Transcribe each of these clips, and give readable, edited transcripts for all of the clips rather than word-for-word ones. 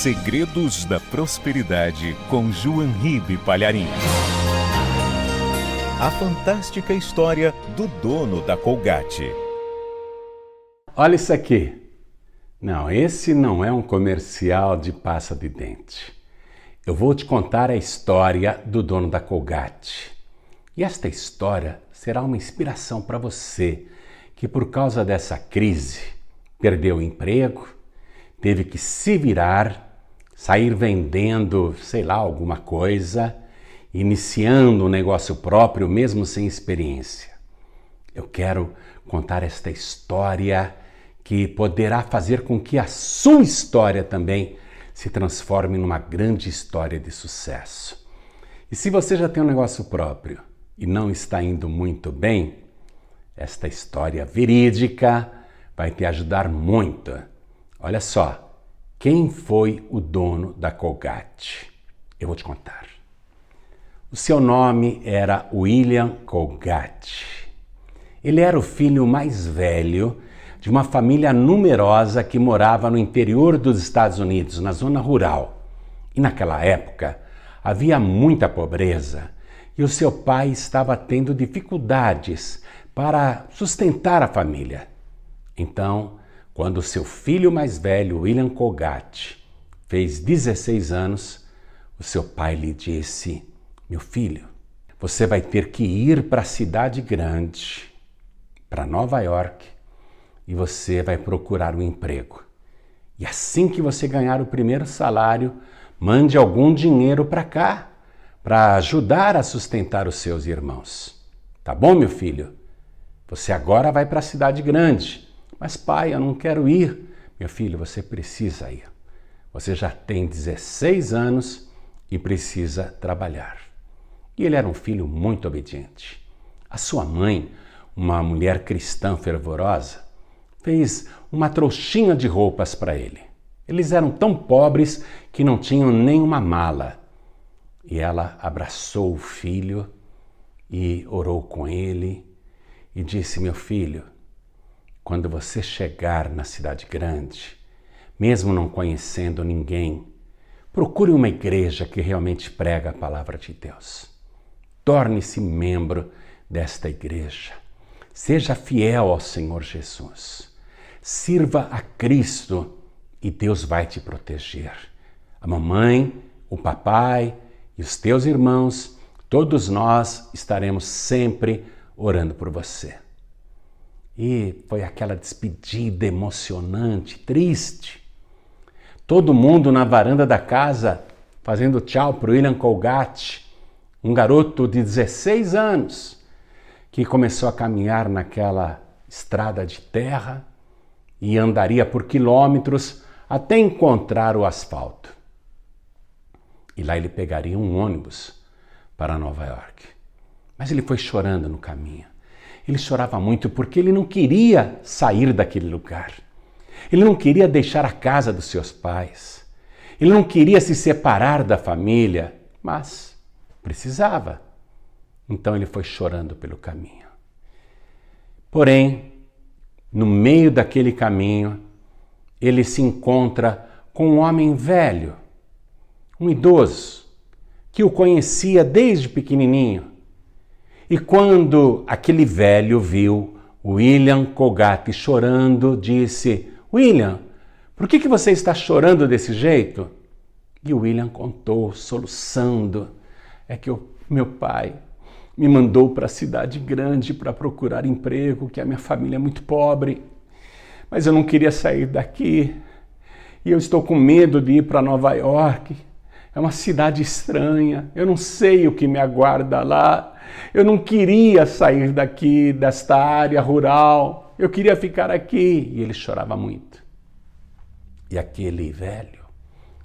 Segredos da Prosperidade com João Ribe Palharim. A fantástica história do dono da Colgate. Olha isso aqui. Não, esse não é um comercial de pasta de dente. Eu vou te contar a história do dono da Colgate. E esta história será uma inspiração para você que por causa dessa crise perdeu o emprego, teve que se virar, sair vendendo, sei lá, alguma coisa, iniciando um negócio próprio mesmo sem experiência. Eu quero contar esta história que poderá fazer com que a sua história também se transforme numa grande história de sucesso. E se você já tem um negócio próprio e não está indo muito bem, esta história verídica vai te ajudar muito. Olha só, quem foi o dono da Colgate? Eu vou te contar. O seu nome era William Colgate. Ele era o filho mais velho de uma família numerosa que morava no interior dos Estados Unidos, na zona rural. E naquela época havia muita pobreza e o seu pai estava tendo dificuldades para sustentar a família. Então, quando seu filho mais velho, William Colgate, fez 16 anos, o seu pai lhe disse: meu filho, você vai ter que ir para a cidade grande, para Nova York, e você vai procurar um emprego. E assim que você ganhar o primeiro salário, mande algum dinheiro para cá, para ajudar a sustentar os seus irmãos. Tá bom, meu filho? Você agora vai para a cidade grande. Mas pai, eu não quero ir. Meu filho, você precisa ir. Você já tem 16 anos e precisa trabalhar. E ele era um filho muito obediente. A sua mãe, uma mulher cristã fervorosa, fez uma trouxinha de roupas para ele. Eles eram tão pobres que não tinham nem uma mala. E ela abraçou o filho e orou com ele e disse: meu filho, quando você chegar na cidade grande, mesmo não conhecendo ninguém, procure uma igreja que realmente prega a palavra de Deus. Torne-se membro desta igreja. Seja fiel ao Senhor Jesus. Sirva a Cristo e Deus vai te proteger. A mamãe, o papai e os teus irmãos, todos nós estaremos sempre orando por você. E foi aquela despedida emocionante, triste. Todo mundo na varanda da casa fazendo tchau para o William Colgate, um garoto de 16 anos que começou a caminhar naquela estrada de terra e andaria por quilômetros até encontrar o asfalto. E lá ele pegaria um ônibus para Nova York. Mas ele foi chorando no caminho. Ele chorava muito porque ele não queria sair daquele lugar. Ele não queria deixar a casa dos seus pais. Ele não queria se separar da família, mas precisava. Então ele foi chorando pelo caminho. Porém, no meio daquele caminho, ele se encontra com um homem velho, um idoso, que o conhecia desde pequenininho. E quando aquele velho viu William Colgate chorando, disse: William, por que você está chorando desse jeito? E o William contou, soluçando: é que meu pai me mandou para a cidade grande para procurar emprego, que a minha família é muito pobre. Mas eu não queria sair daqui. E eu estou com medo de ir para Nova York. É uma cidade estranha. Eu não sei o que me aguarda lá. Eu não queria sair daqui, desta área rural. Eu queria ficar aqui. E ele chorava muito. E aquele velho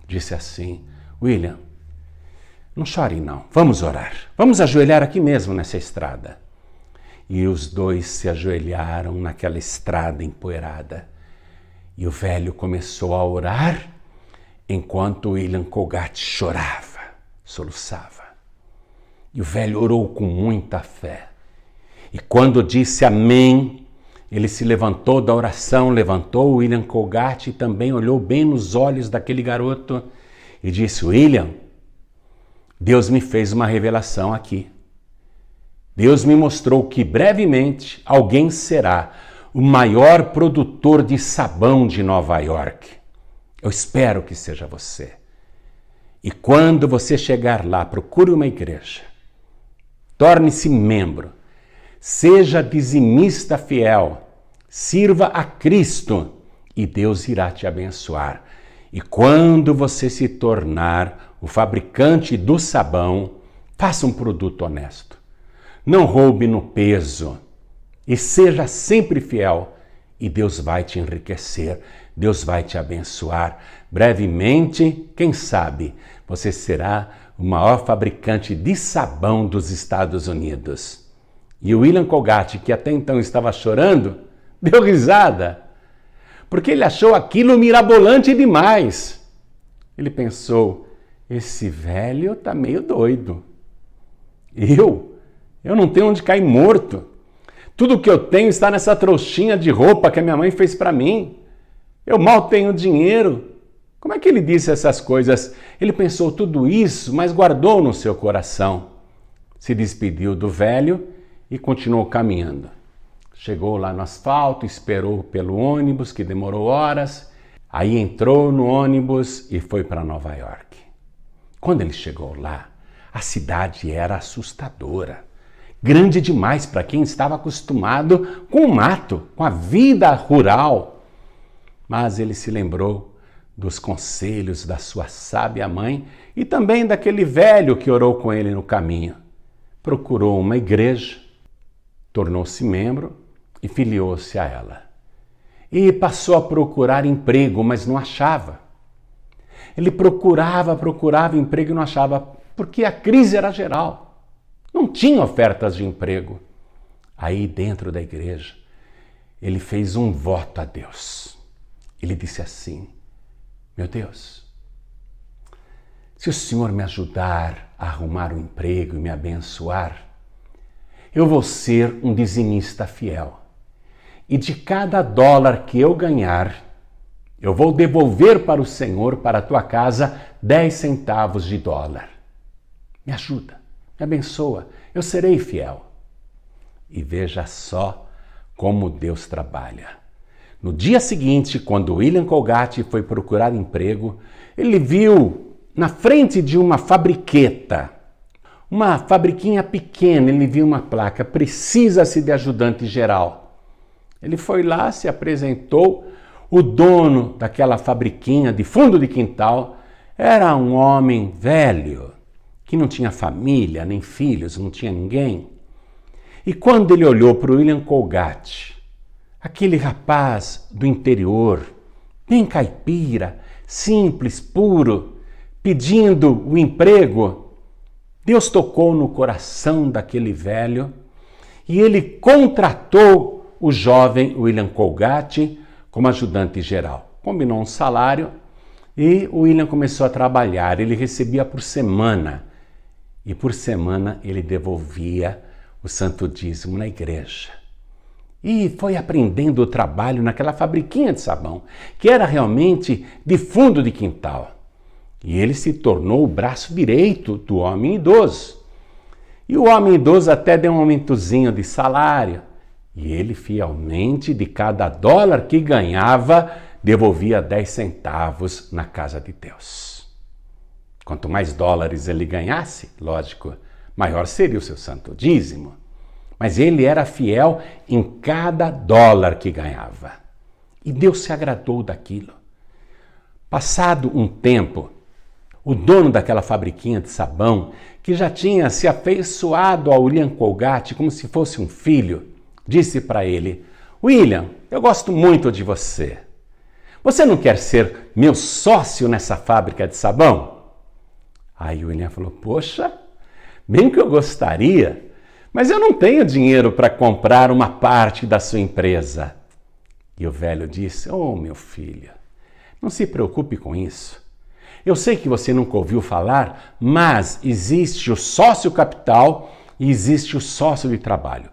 disse assim: William, não chore não, vamos orar. Vamos ajoelhar aqui mesmo nessa estrada. E os dois se ajoelharam naquela estrada empoeirada. E o velho começou a orar enquanto William Colgate chorava, soluçava. E o velho orou com muita fé. E quando disse amém, Ele se levantou da oração, levantou o William Colgate e também olhou bem nos olhos daquele garoto e disse: William, Deus me fez uma revelação aqui. Deus me mostrou que brevemente alguém será o maior produtor de sabão de Nova York. Eu espero que seja você. E quando você chegar lá, procure uma igreja. Torne-se membro. Seja dizimista fiel. Sirva a Cristo e Deus irá te abençoar. E quando você se tornar o fabricante do sabão, faça um produto honesto. Não roube no peso. E seja sempre fiel, e Deus vai te enriquecer, Deus vai te abençoar. Brevemente, quem sabe, você será o maior fabricante de sabão dos Estados Unidos. E o William Colgate, que até então estava chorando, deu risada, porque ele achou aquilo mirabolante demais. Ele pensou: esse velho está meio doido. Eu não tenho onde cair morto. Tudo que eu tenho está nessa trouxinha de roupa que a minha mãe fez para mim. Eu mal tenho dinheiro. Como é que ele disse essas coisas? Ele pensou tudo isso, mas guardou no seu coração. Se despediu do velho e continuou caminhando. Chegou lá no asfalto, esperou pelo ônibus, que demorou horas. Aí entrou no ônibus e foi para Nova York. Quando ele chegou lá, a cidade era assustadora. Grande demais para quem estava acostumado com o mato, com a vida rural. Mas ele se lembrou dos conselhos da sua sábia mãe e também daquele velho que orou com ele no caminho. Procurou uma igreja, tornou-se membro e filiou-se a ela. E passou a procurar emprego, mas não achava. Ele procurava emprego e não achava, porque a crise era geral. Não tinha ofertas de emprego. Aí dentro da igreja, ele fez um voto a Deus. Ele disse assim: meu Deus, se o Senhor me ajudar a arrumar um emprego e me abençoar, eu vou ser um dizimista fiel. E de cada dólar que eu ganhar, eu vou devolver para o Senhor, para a tua casa, 10 centavos de dólar. Me ajuda. Me abençoa, eu serei fiel. E veja só como Deus trabalha. No dia seguinte, quando William Colgate foi procurar emprego, ele viu na frente de uma fabriqueta, uma fabriquinha pequena, ele viu uma placa: precisa-se de ajudante geral. Ele foi lá, se apresentou. O dono daquela fabriquinha de fundo de quintal era um homem velho, que não tinha família, nem filhos, não tinha ninguém. E quando ele olhou para o William Colgate, aquele rapaz do interior, bem caipira, simples, puro, pedindo o emprego, Deus tocou no coração daquele velho e ele contratou o jovem William Colgate como ajudante geral. Combinou um salário e o William começou a trabalhar. Ele recebia por semana. E por semana ele devolvia o santo dízimo na igreja. E foi aprendendo o trabalho naquela fabriquinha de sabão, que era realmente de fundo de quintal. E ele se tornou o braço direito do homem idoso. E o homem idoso até deu um aumentozinho de salário. E ele fielmente, de cada dólar que ganhava, devolvia 10 centavos na casa de Deus. Quanto mais dólares ele ganhasse, lógico, maior seria o seu santo dízimo. Mas ele era fiel em cada dólar que ganhava. E Deus se agradou daquilo. Passado um tempo, o dono daquela fabriquinha de sabão, que já tinha se afeiçoado ao William Colgate como se fosse um filho, disse para ele: William, eu gosto muito de você. Você não quer ser meu sócio nessa fábrica de sabão? Aí o William falou: poxa, bem que eu gostaria, mas eu não tenho dinheiro para comprar uma parte da sua empresa. E o velho disse: oh, meu filho, não se preocupe com isso. Eu sei que você nunca ouviu falar, mas existe o sócio capital e existe o sócio de trabalho.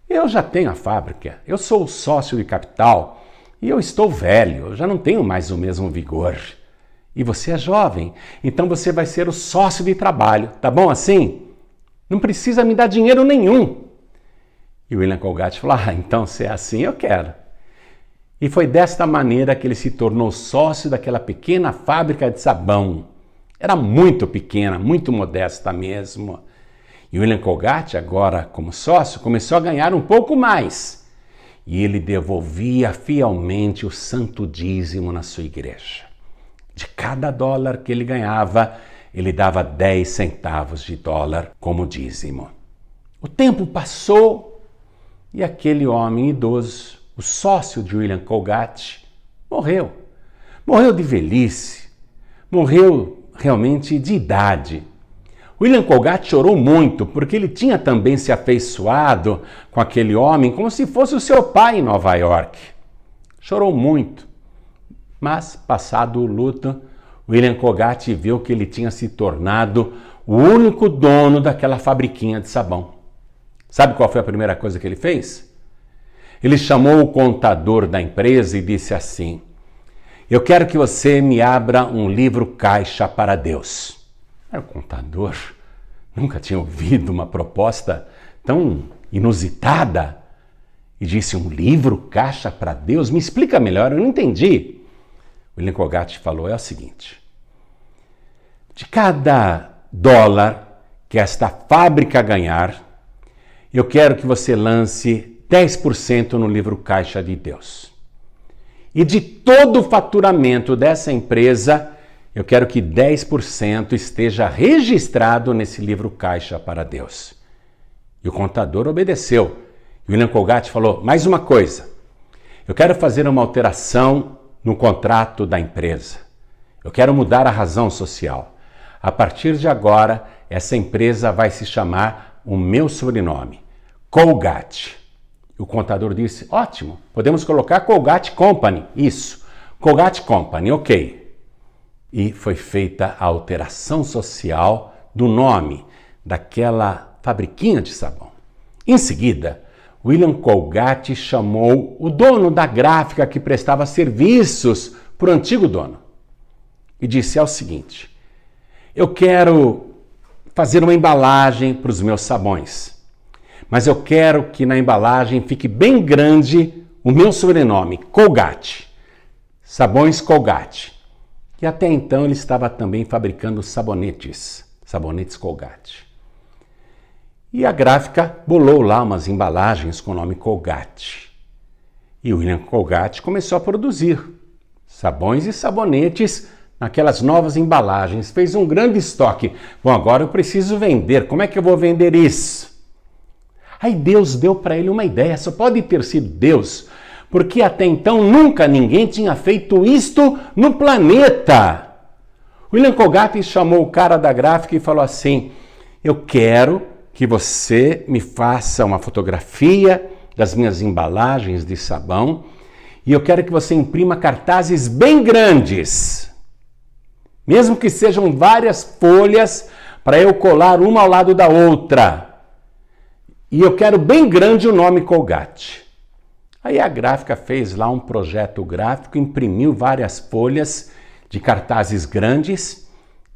Eu já tenho a fábrica, eu sou o sócio de capital e eu estou velho, eu já não tenho mais o mesmo vigor. E você é jovem, então você vai ser o sócio de trabalho, tá bom assim? Não precisa me dar dinheiro nenhum. E o William Colgate falou, então se é assim, eu quero. E foi desta maneira que ele se tornou sócio daquela pequena fábrica de sabão. Era muito pequena, muito modesta mesmo. E o William Colgate, agora como sócio, começou a ganhar um pouco mais. E ele devolvia fielmente o santo dízimo na sua igreja. De cada dólar que ele ganhava, ele dava 10 centavos de dólar como dízimo. O tempo passou e aquele homem idoso, o sócio de William Colgate, morreu. Morreu de velhice, morreu realmente de idade. William Colgate chorou muito porque ele tinha também se afeiçoado com aquele homem como se fosse o seu pai em Nova York. Chorou muito, mas passado o luto, William Colgate viu que ele tinha se tornado o único dono daquela fabriquinha de sabão. Sabe qual foi a primeira coisa que ele fez? Ele chamou o contador da empresa e disse assim, eu quero que você me abra um livro caixa para Deus. Era o contador, nunca tinha ouvido uma proposta tão inusitada e disse, um livro caixa para Deus? Me explica melhor, eu não entendi. William Colgate falou, é o seguinte, de cada dólar que esta fábrica ganhar, eu quero que você lance 10% no livro caixa de Deus. E de todo o faturamento dessa empresa, eu quero que 10% esteja registrado nesse livro caixa para Deus. E o contador obedeceu. E William Colgate falou, mais uma coisa, eu quero fazer uma alteração no contrato da empresa. Eu quero mudar a razão social. A partir de agora, essa empresa vai se chamar o meu sobrenome, Colgate. O contador disse, ótimo, podemos colocar Colgate Company. Isso, Colgate Company, ok. E foi feita a alteração social do nome daquela fabriquinha de sabão. Em seguida, William Colgate chamou o dono da gráfica que prestava serviços para o antigo dono e disse o seguinte, eu quero fazer uma embalagem para os meus sabões, mas eu quero que na embalagem fique bem grande o meu sobrenome, Colgate, Sabões Colgate. E até então ele estava também fabricando sabonetes Colgate. E a gráfica bolou lá umas embalagens com o nome Colgate. E o William Colgate começou a produzir sabões e sabonetes naquelas novas embalagens. Fez um grande estoque. Bom, agora eu preciso vender. Como é que eu vou vender isso? Aí Deus deu para ele uma ideia. Só pode ter sido Deus, porque até então nunca ninguém tinha feito isto no planeta. William Colgate chamou o cara da gráfica e falou assim, eu quero que você me faça uma fotografia das minhas embalagens de sabão e eu quero que você imprima cartazes bem grandes, mesmo que sejam várias folhas para eu colar uma ao lado da outra. E eu quero bem grande o nome Colgate. Aí a gráfica fez lá um projeto gráfico, imprimiu várias folhas de cartazes grandes,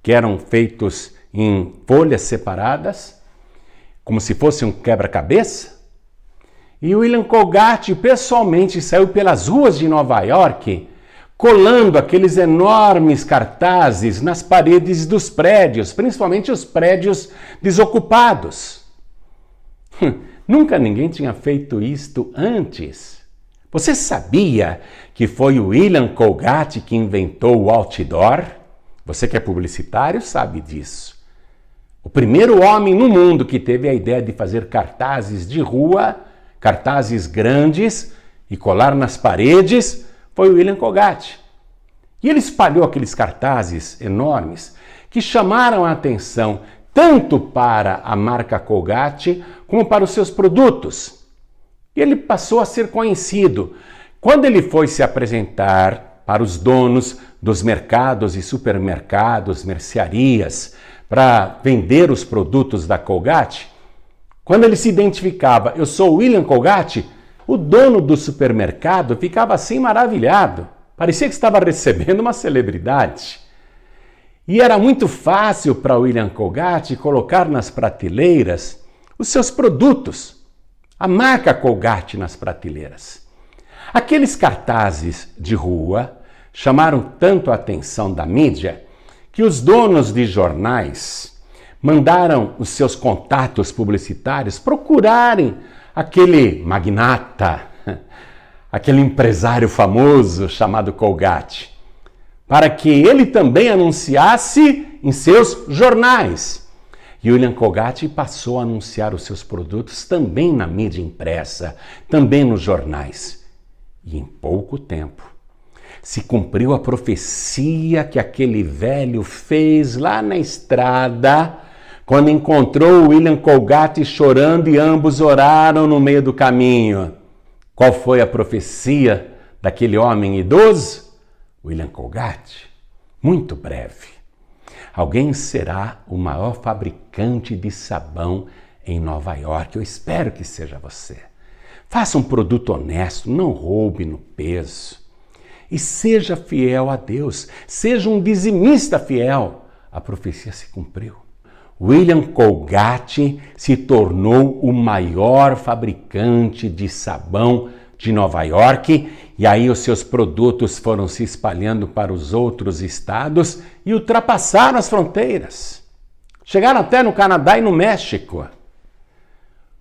que eram feitos em folhas separadas, como se fosse um quebra-cabeça. E o William Colgate pessoalmente saiu pelas ruas de Nova York, colando aqueles enormes cartazes nas paredes dos prédios, principalmente os prédios desocupados. Nunca ninguém tinha feito isto antes. Você sabia que foi o William Colgate que inventou o outdoor? Você que é publicitário sabe disso. O primeiro homem no mundo que teve a ideia de fazer cartazes de rua, cartazes grandes e colar nas paredes, foi o William Colgate. E ele espalhou aqueles cartazes enormes que chamaram a atenção tanto para a marca Colgate como para os seus produtos. E ele passou a ser conhecido. Quando ele foi se apresentar para os donos dos mercados e supermercados, mercearias, para vender os produtos da Colgate, Quando ele se identificava, eu sou William Colgate, o dono do supermercado ficava assim maravilhado. Parecia que estava recebendo uma celebridade. E era muito fácil para William Colgate colocar nas prateleiras os seus produtos, a marca Colgate nas prateleiras. Aqueles cartazes de rua chamaram tanto a atenção da mídia que os donos de jornais mandaram os seus contatos publicitários procurarem aquele magnata, aquele empresário famoso chamado Colgate, para que ele também anunciasse em seus jornais. E William Colgate passou a anunciar os seus produtos também na mídia impressa, também nos jornais. E em pouco tempo se cumpriu a profecia que aquele velho fez lá na estrada, quando encontrou William Colgate chorando e ambos oraram no meio do caminho. Qual foi a profecia daquele homem idoso? William Colgate. Muito breve. Alguém será o maior fabricante de sabão em Nova York. Eu espero que seja você. Faça um produto honesto, não roube no peso. E seja fiel a Deus. Seja um dizimista fiel. A profecia se cumpriu. William Colgate se tornou o maior fabricante de sabão de Nova York, e aí os seus produtos foram se espalhando para os outros estados e ultrapassaram as fronteiras. Chegaram até no Canadá e no México.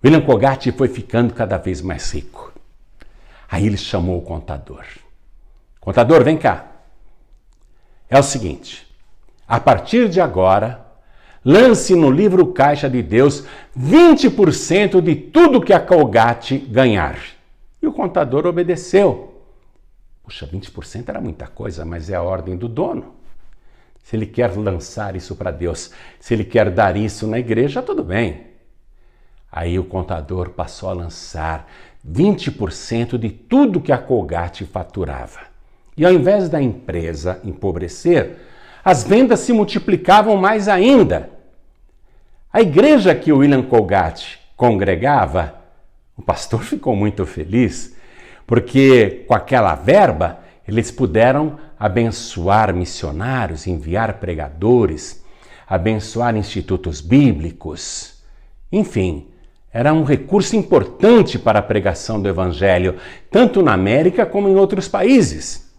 William Colgate foi ficando cada vez mais rico. Aí ele chamou o contador. Contador, vem cá. É o seguinte, a partir de agora, lance no livro Caixa de Deus 20% de tudo que a Colgate ganhar. E o contador obedeceu. Puxa, 20% era muita coisa, mas é a ordem do dono. Se ele quer lançar isso para Deus, se ele quer dar isso na igreja, tudo bem. Aí o contador passou a lançar 20% de tudo que a Colgate faturava. E ao invés da empresa empobrecer, as vendas se multiplicavam mais ainda. A igreja que o William Colgate congregava, o pastor ficou muito feliz, porque com aquela verba eles puderam abençoar missionários, enviar pregadores, abençoar institutos bíblicos. Enfim, era um recurso importante para a pregação do evangelho, tanto na América como em outros países.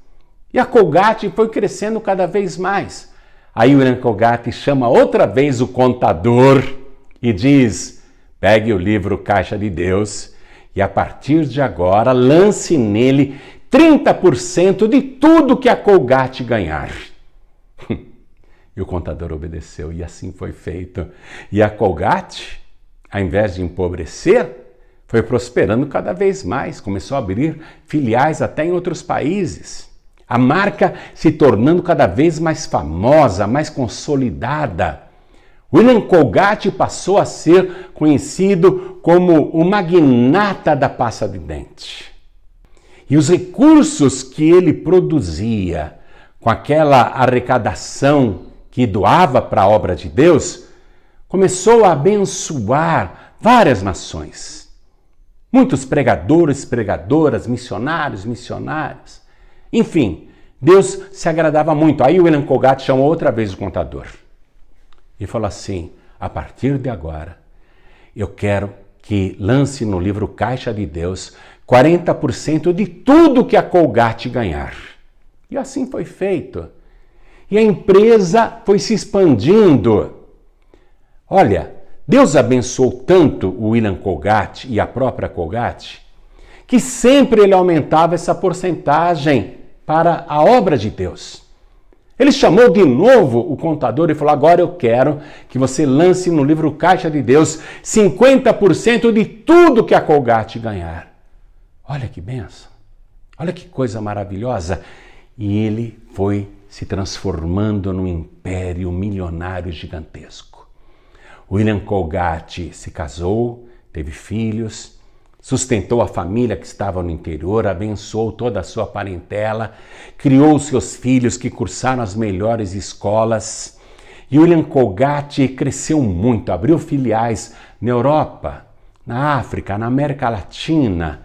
E a Colgate foi crescendo cada vez mais. Aí o William Colgate chama outra vez o contador e diz: pegue o livro Caixa de Deus e a partir de agora lance nele 30% de tudo que a Colgate ganhar. E o contador obedeceu e assim foi feito. E a Colgate, ao invés de empobrecer, foi prosperando cada vez mais. Começou a abrir filiais até em outros países. A marca se tornando cada vez mais famosa, mais consolidada. William Colgate passou a ser conhecido como o magnata da pasta de dente. E os recursos que ele produzia com aquela arrecadação que doava para a obra de Deus, começou a abençoar várias nações. Muitos pregadores, pregadoras, missionários, missionárias. Enfim, Deus se agradava muito. Aí o William Colgate chamou outra vez o contador e falou assim: a partir de agora, eu quero que lance no livro Caixa de Deus 40% de tudo que a Colgate ganhar. E assim foi feito. E a empresa foi se expandindo. Olha, Deus abençoou tanto o William Colgate e a própria Colgate, que sempre ele aumentava essa porcentagem para a obra de Deus. Ele chamou de novo o contador e falou: agora eu quero que você lance no livro Caixa de Deus 50% de tudo que a Colgate ganhar. Olha que bênção, olha que coisa maravilhosa. E ele foi se transformando num império milionário gigantesco. William Colgate se casou, teve filhos, sustentou a família que estava no interior, abençoou toda a sua parentela, criou seus filhos que cursaram as melhores escolas. E William Colgate cresceu muito, abriu filiais na Europa, na África, na América Latina,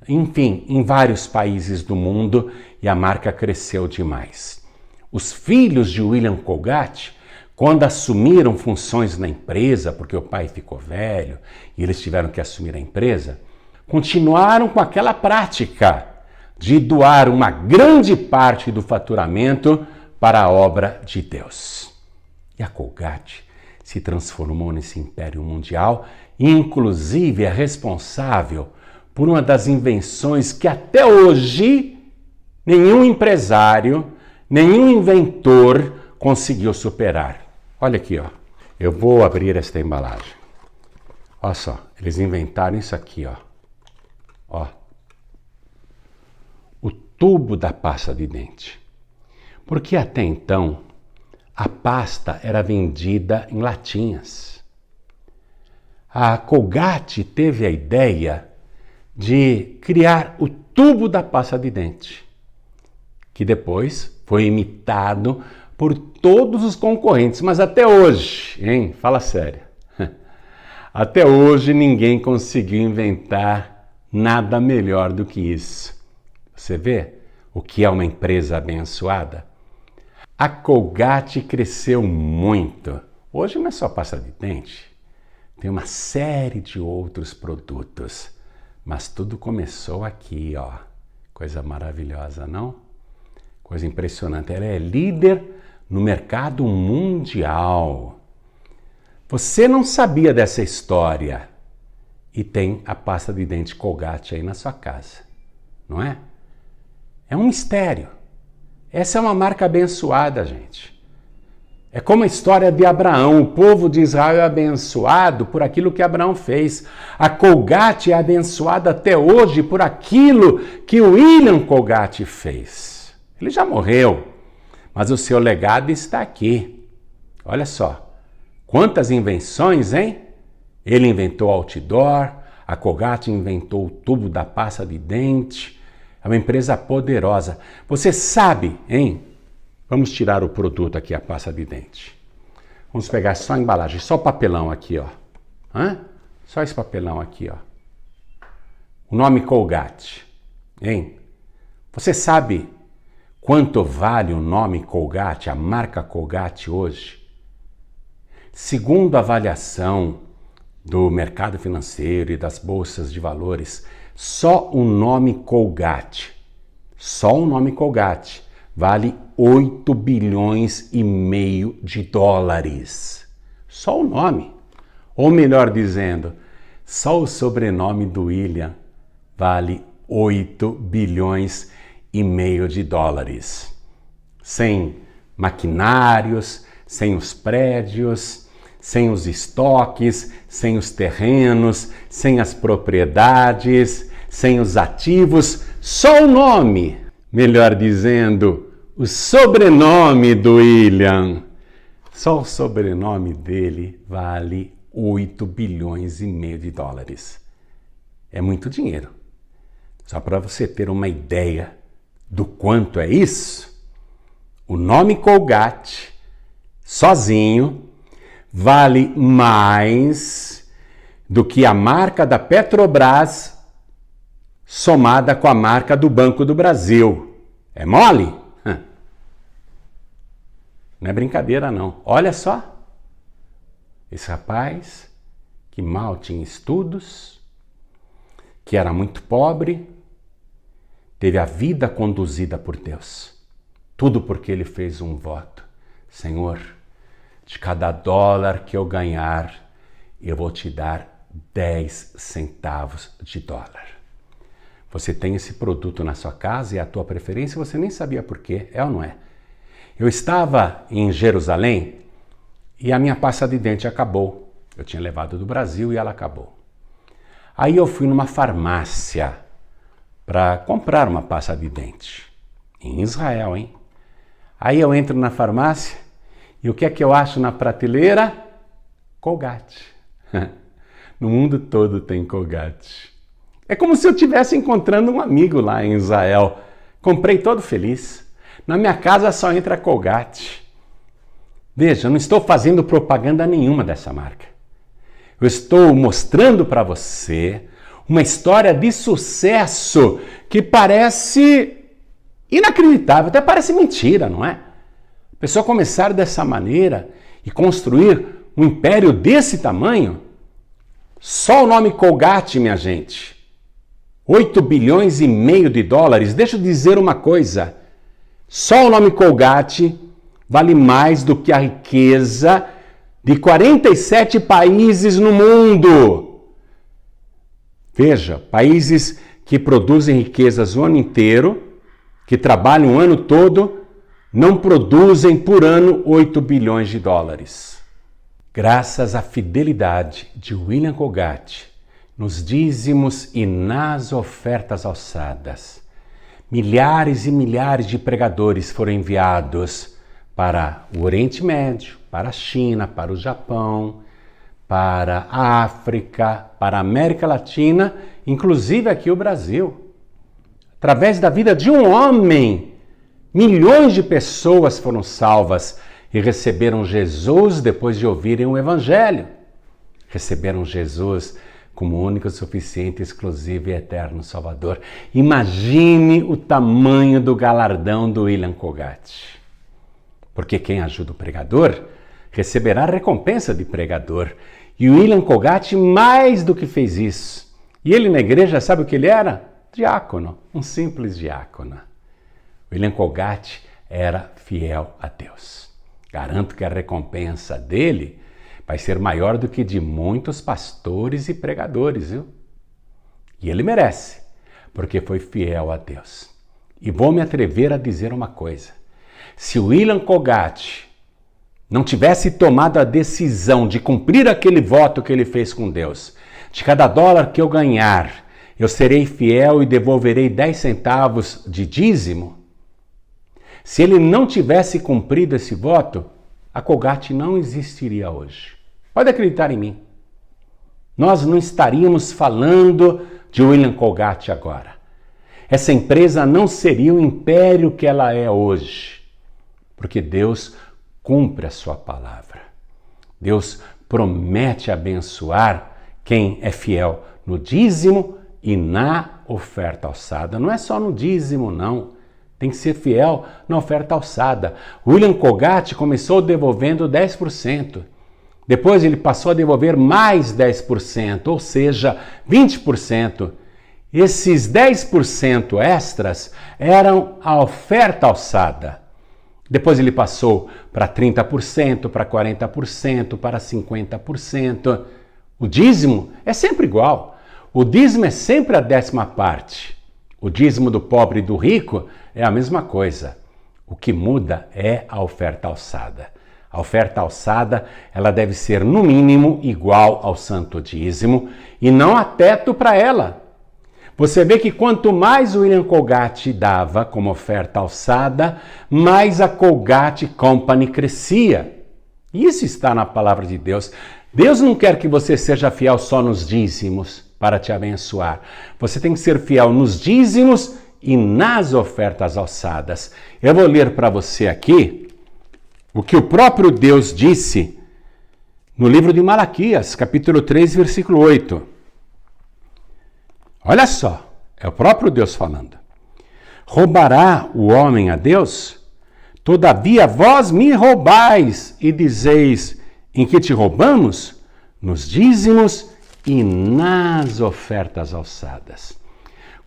enfim, em vários países do mundo, e a marca cresceu demais. Os filhos de William Colgate, quando assumiram funções na empresa, porque o pai ficou velho e eles tiveram que assumir a empresa, continuaram com aquela prática de doar uma grande parte do faturamento para a obra de Deus. E a Colgate se transformou nesse império mundial e, inclusive, é responsável por uma das invenções que até hoje nenhum empresário, nenhum inventor conseguiu superar. Olha aqui, ó. Eu vou abrir esta embalagem. Olha só, eles inventaram isso aqui, ó. Ó. O tubo da pasta de dente. Porque até então a pasta era vendida em latinhas. A Colgate teve a ideia de criar o tubo da pasta de dente, que depois foi imitado por todos os concorrentes, mas até hoje, hein? Fala sério. Até hoje ninguém conseguiu inventar nada melhor do que isso. Você vê o que é uma empresa abençoada? A Colgate cresceu muito. Hoje não é só pasta de dente, tem uma série de outros produtos. Mas tudo começou aqui, ó. Coisa maravilhosa, não? Coisa impressionante. Ela é líder no mercado mundial. Você não sabia dessa história e tem a pasta de dente Colgate aí na sua casa, não é? É um mistério. Essa é uma marca abençoada, gente. É como a história de Abraão. O povo de Israel é abençoado por aquilo que Abraão fez. A Colgate é abençoada até hoje por aquilo que o William Colgate fez. Ele já morreu, mas o seu legado está aqui. Olha só, quantas invenções, hein? Ele inventou o outdoor, a Colgate inventou o tubo da pasta de dente. É uma empresa poderosa. Você sabe, hein? Vamos tirar o produto aqui, a pasta de dente. Vamos pegar só a embalagem, só o papelão aqui, ó. Só esse papelão aqui, ó. O nome Colgate, hein? Você sabe quanto vale o nome Colgate, a marca Colgate hoje? Segundo a avaliação do mercado financeiro e das bolsas de valores, só o nome Colgate, vale 8 bilhões e meio de dólares. Só o nome. Ou melhor dizendo, só o sobrenome do William vale 8 bilhões e meio de dólares. Sem maquinários, sem os prédios, sem os estoques, sem os terrenos, sem as propriedades, sem os ativos, só o nome. Melhor dizendo, o sobrenome do William. Só o sobrenome dele vale 8 bilhões e meio de dólares. É muito dinheiro. Só para você ter uma ideia do quanto é isso, o nome Colgate, sozinho, vale mais do que a marca da Petrobras somada com a marca do Banco do Brasil. É mole? Não é brincadeira, não. Olha só. Esse rapaz que mal tinha estudos, que era muito pobre, teve a vida conduzida por Deus. Tudo porque ele fez um voto. Senhor, de cada dólar que eu ganhar, eu vou te dar 10 centavos de dólar. Você tem esse produto na sua casa e é a tua preferência, você nem sabia por quê, é ou não é? Eu estava em Jerusalém e a minha pasta de dente acabou. Eu tinha levado do Brasil e ela acabou. Aí eu fui numa farmácia para comprar uma pasta de dente. Em Israel, hein? Aí eu entro na farmácia e o que é que eu acho na prateleira? Colgate. No mundo todo tem Colgate. É como se eu estivesse encontrando um amigo lá em Israel. Comprei todo feliz. Na minha casa só entra Colgate. Veja, eu não estou fazendo propaganda nenhuma dessa marca. Eu estou mostrando para você uma história de sucesso que parece inacreditável, até parece mentira, não é? A pessoa começar dessa maneira e construir um império desse tamanho, só o nome Colgate, minha gente, 8 bilhões e meio de dólares. Deixa eu dizer uma coisa, só o nome Colgate vale mais do que a riqueza de 47 países no mundo. Veja, países que produzem riquezas o ano inteiro, que trabalham o ano todo, não produzem por ano 8 bilhões de dólares. Graças à fidelidade de William Colgate, nos dízimos e nas ofertas alçadas, milhares e milhares de pregadores foram enviados para o Oriente Médio, para a China, para o Japão, para a África, para a América Latina, inclusive aqui o Brasil. Através da vida de um homem, milhões de pessoas foram salvas e receberam Jesus depois de ouvirem o Evangelho. Receberam Jesus como único, suficiente, exclusivo e eterno Salvador. Imagine o tamanho do galardão do William Colgate. Porque quem ajuda o pregador receberá a recompensa de pregador. E o William Colgate mais do que fez isso. E ele na igreja, sabe o que ele era? Diácono, um simples diácono. William Colgate era fiel a Deus. Garanto que a recompensa dele vai ser maior do que de muitos pastores e pregadores, viu? E ele merece, porque foi fiel a Deus. E vou me atrever a dizer uma coisa. Se William Colgate não tivesse tomado a decisão de cumprir aquele voto que ele fez com Deus, de cada dólar que eu ganhar, eu serei fiel e devolverei 10 centavos de dízimo, se ele não tivesse cumprido esse voto, a Colgate não existiria hoje. Pode acreditar em mim. Nós não estaríamos falando de William Colgate agora. Essa empresa não seria o império que ela é hoje. Porque Deus cumpre a sua palavra. Deus promete abençoar quem é fiel no dízimo e na oferta alçada. Não é só no dízimo, não. Tem que ser fiel na oferta alçada. William Colgate começou devolvendo 10%. Depois ele passou a devolver mais 10%, ou seja, 20%. Esses 10% extras eram a oferta alçada. Depois ele passou para 30%, para 40%, para 50%. O dízimo é sempre igual. O dízimo é sempre a 10ª parte. O dízimo do pobre e do rico é a mesma coisa. O que muda é a oferta alçada. A oferta alçada, ela deve ser no mínimo igual ao santo dízimo e não há teto para ela. Você vê que quanto mais o William Colgate dava como oferta alçada, mais a Colgate Company crescia. Isso está na palavra de Deus. Deus não quer que você seja fiel só nos dízimos para te abençoar. Você tem que ser fiel nos dízimos e nas ofertas alçadas. Eu vou ler para você aqui o que o próprio Deus disse no livro de Malaquias, capítulo 3, versículo 8. Olha só, é o próprio Deus falando. Roubará o homem a Deus? Todavia vós me roubais e dizeis, em que te roubamos? Nos dízimos e nas ofertas alçadas.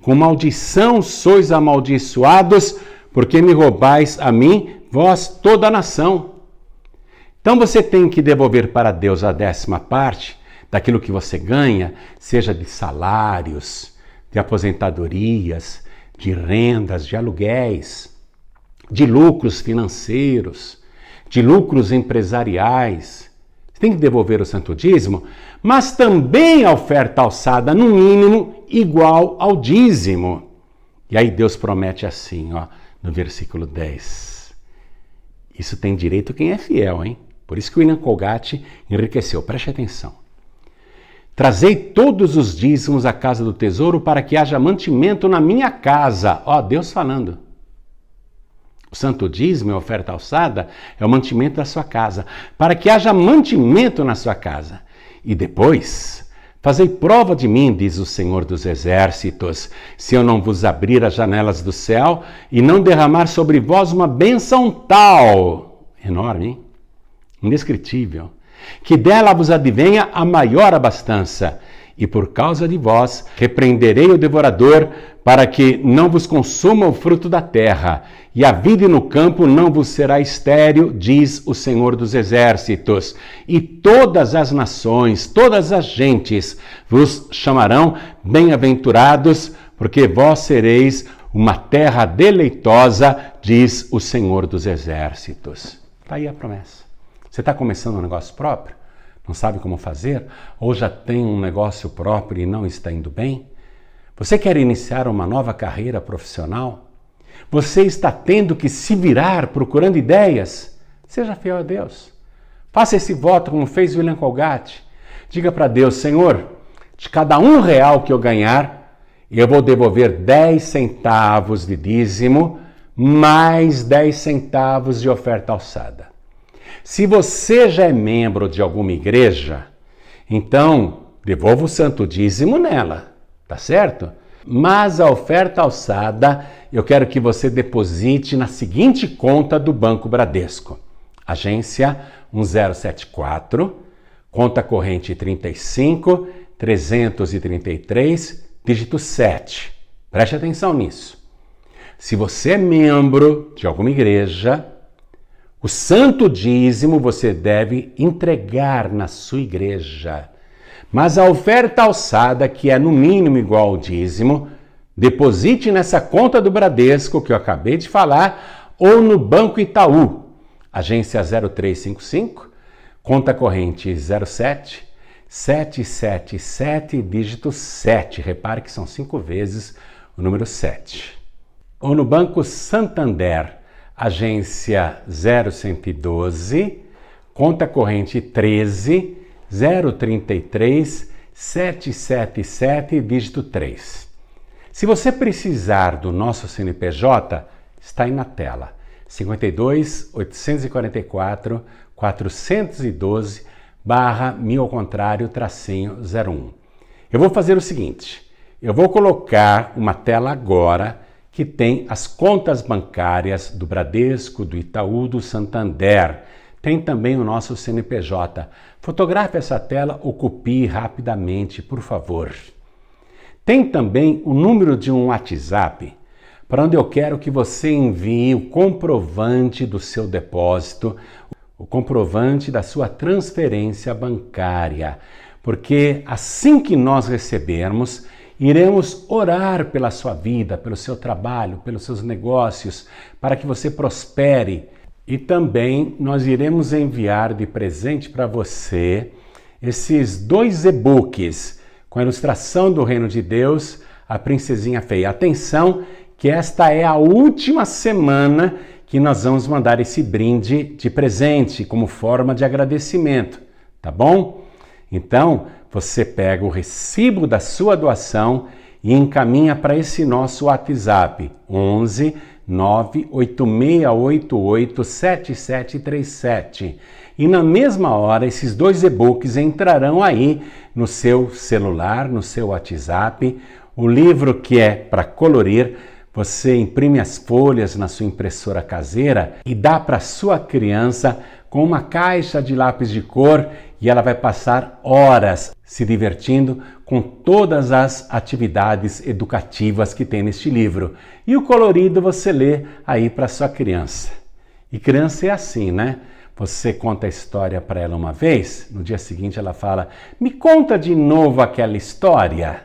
Com maldição sois amaldiçoados, porque me roubais a mim, vós toda a nação. Então você tem que devolver para Deus a 10ª parte, daquilo que você ganha, seja de salários, de aposentadorias, de rendas, de aluguéis, de lucros financeiros, de lucros empresariais. Você tem que devolver o santo dízimo, mas também a oferta alçada, no mínimo, igual ao dízimo. E aí Deus promete assim, ó, no versículo 10. Isso tem direito quem é fiel, hein? Por isso que o William Colgate enriqueceu. Preste atenção. Trazei todos os dízimos à casa do tesouro para que haja mantimento na minha casa. Ó, Deus falando. O santo dízimo, a oferta alçada, é o mantimento da sua casa. Para que haja mantimento na sua casa. E depois, fazei prova de mim, diz o Senhor dos Exércitos, se eu não vos abrir as janelas do céu e não derramar sobre vós uma bênção tal, enorme, hein? Indescritível, que dela vos advenha a maior abastança. E por causa de vós, repreenderei o devorador, para que não vos consuma o fruto da terra, e a vida no campo não vos será estéril, diz o Senhor dos Exércitos. E todas as nações, todas as gentes vos chamarão bem-aventurados, porque vós sereis uma terra deleitosa, diz o Senhor dos Exércitos. Está aí a promessa. Você está começando um negócio próprio? Não sabe como fazer? Ou já tem um negócio próprio e não está indo bem? Você quer iniciar uma nova carreira profissional? Você está tendo que se virar procurando ideias? Seja fiel a Deus. Faça esse voto como fez William Colgate. Diga para Deus: Senhor, de cada R$1 que eu ganhar, eu vou devolver 10 centavos de dízimo, mais 10 centavos de oferta alçada. Se você já é membro de alguma igreja, então devolva o santo dízimo nela, tá certo? Mas a oferta alçada eu quero que você deposite na seguinte conta do Banco Bradesco. Agência 1074, conta corrente 35 333, dígito 7. Preste atenção nisso. Se você é membro de alguma igreja, o santo dízimo você deve entregar na sua igreja. Mas a oferta alçada, que é no mínimo igual ao dízimo, deposite nessa conta do Bradesco que eu acabei de falar ou no Banco Itaú. Agência 0355, conta corrente 07 777, dígito 7. Repare que são 5 vezes o número 7. Ou no Banco Santander, agência 0112, conta corrente 13 033 777, dígito 3. Se você precisar do nosso CNPJ, está aí na tela. 52 844 412 /1000 ao contrário -01. Eu vou fazer o seguinte, eu vou colocar uma tela agora que tem as contas bancárias do Bradesco, do Itaú, do Santander. Tem também o nosso CNPJ. Fotografe essa tela ou copie rapidamente, por favor. Tem também o número de um WhatsApp, para onde eu quero que você envie o comprovante do seu depósito, o comprovante da sua transferência bancária. Porque assim que nós recebermos, iremos orar pela sua vida, pelo seu trabalho, pelos seus negócios, para que você prospere. E também nós iremos enviar de presente para você esses 2 e-books com a ilustração do Reino de Deus, a Princesinha Feia. Atenção, que esta é a última semana que nós vamos mandar esse brinde de presente como forma de agradecimento, tá bom? Então, você pega o recibo da sua doação e encaminha para esse nosso WhatsApp, 11 98688 7737. E na mesma hora, esses 2 e-books entrarão aí no seu celular, no seu WhatsApp. O livro que é para colorir, você imprime as folhas na sua impressora caseira e dá para sua criança com uma caixa de lápis de cor e ela vai passar horas se divertindo com todas as atividades educativas que tem neste livro. E o colorido você lê aí para sua criança. E criança é assim, né? Você conta a história para ela uma vez, no dia seguinte ela fala: me conta de novo aquela história.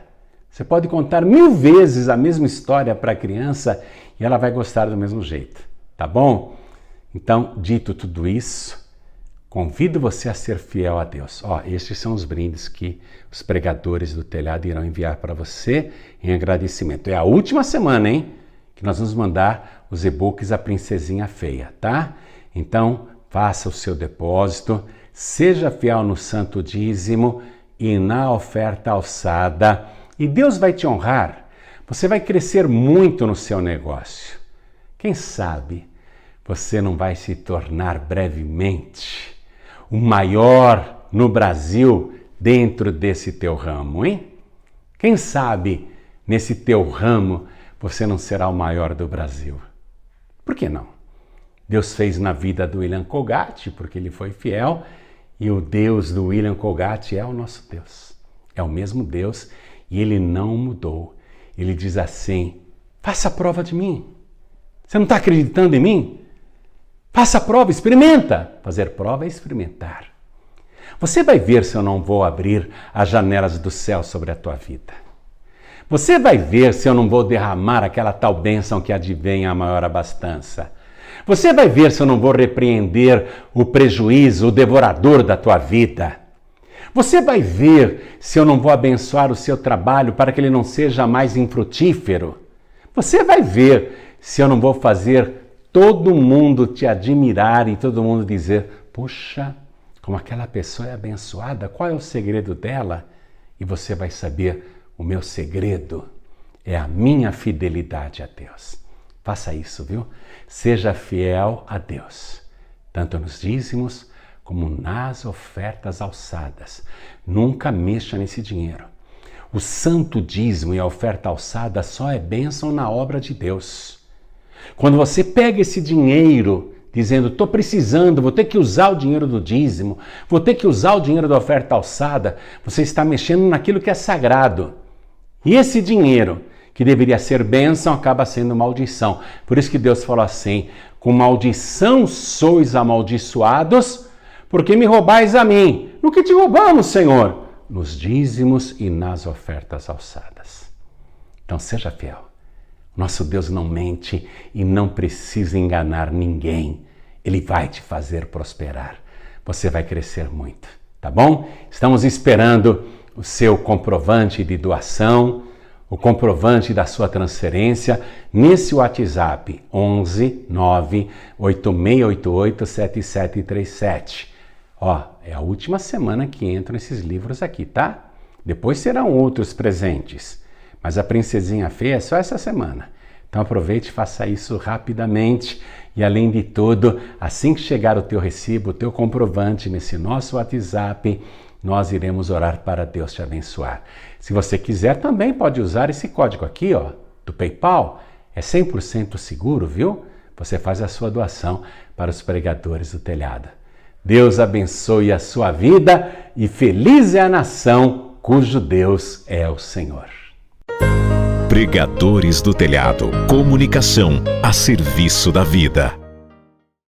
Você pode contar 1000 vezes a mesma história para a criança e ela vai gostar do mesmo jeito, tá bom? Então, dito tudo isso, convido você a ser fiel a Deus. Estes são os brindes que os pregadores do telhado irão enviar para você em agradecimento. É a última semana, hein? Que nós vamos mandar os e-books A Princesinha Feia, tá? Então, faça o seu depósito, seja fiel no santo dízimo e na oferta alçada, e Deus vai te honrar. Você vai crescer muito no seu negócio. Quem sabe você não vai se tornar brevemente o maior no Brasil dentro desse teu ramo, hein? Quem sabe nesse teu ramo você não será o maior do Brasil? Por que não? Deus fez na vida do William Colgate, porque ele foi fiel, e o Deus do William Colgate é o nosso Deus. É o mesmo Deus e ele não mudou. Ele diz assim: faça a prova de mim. Você não está acreditando em mim? Faça a prova, experimenta. Fazer prova é experimentar. Você vai ver se eu não vou abrir as janelas do céu sobre a tua vida. Você vai ver se eu não vou derramar aquela tal bênção que advém a maior abastança. Você vai ver se eu não vou repreender o prejuízo, o devorador da tua vida. Você vai ver se eu não vou abençoar o seu trabalho para que ele não seja mais infrutífero. Você vai ver se eu não vou fazer todo mundo te admirar e todo mundo dizer: puxa, como aquela pessoa é abençoada, qual é o segredo dela? E você vai saber: o meu segredo é a minha fidelidade a Deus. Faça isso, viu? Seja fiel a Deus, tanto nos dízimos como nas ofertas alçadas. Nunca mexa nesse dinheiro. O santo dízimo e a oferta alçada só é bênção na obra de Deus. Quando você pega esse dinheiro dizendo: estou precisando, vou ter que usar o dinheiro do dízimo, vou ter que usar o dinheiro da oferta alçada, você está mexendo naquilo que é sagrado. E esse dinheiro, que deveria ser bênção, acaba sendo maldição. Por isso que Deus falou assim: com maldição sois amaldiçoados, porque me roubais a mim. No que te roubamos, Senhor? Nos dízimos e nas ofertas alçadas. Então seja fiel. Nosso Deus não mente e não precisa enganar ninguém. Ele vai te fazer prosperar. Você vai crescer muito, tá bom? Estamos esperando o seu comprovante de doação, o comprovante da sua transferência nesse WhatsApp 11 9 8688 7737. Ó, é a última semana que entram esses livros aqui, tá? Depois serão outros presentes, mas a Princesinha Fê é só essa semana. Então aproveite e faça isso rapidamente. E além de tudo, assim que chegar o teu recibo, o teu comprovante nesse nosso WhatsApp, nós iremos orar para Deus te abençoar. Se você quiser, também pode usar esse código aqui, ó, do PayPal. É 100% seguro, viu? Você faz a sua doação para os pregadores do telhado. Deus abençoe a sua vida e feliz é a nação cujo Deus é o Senhor. Pregadores do Telhado. Comunicação a serviço da vida.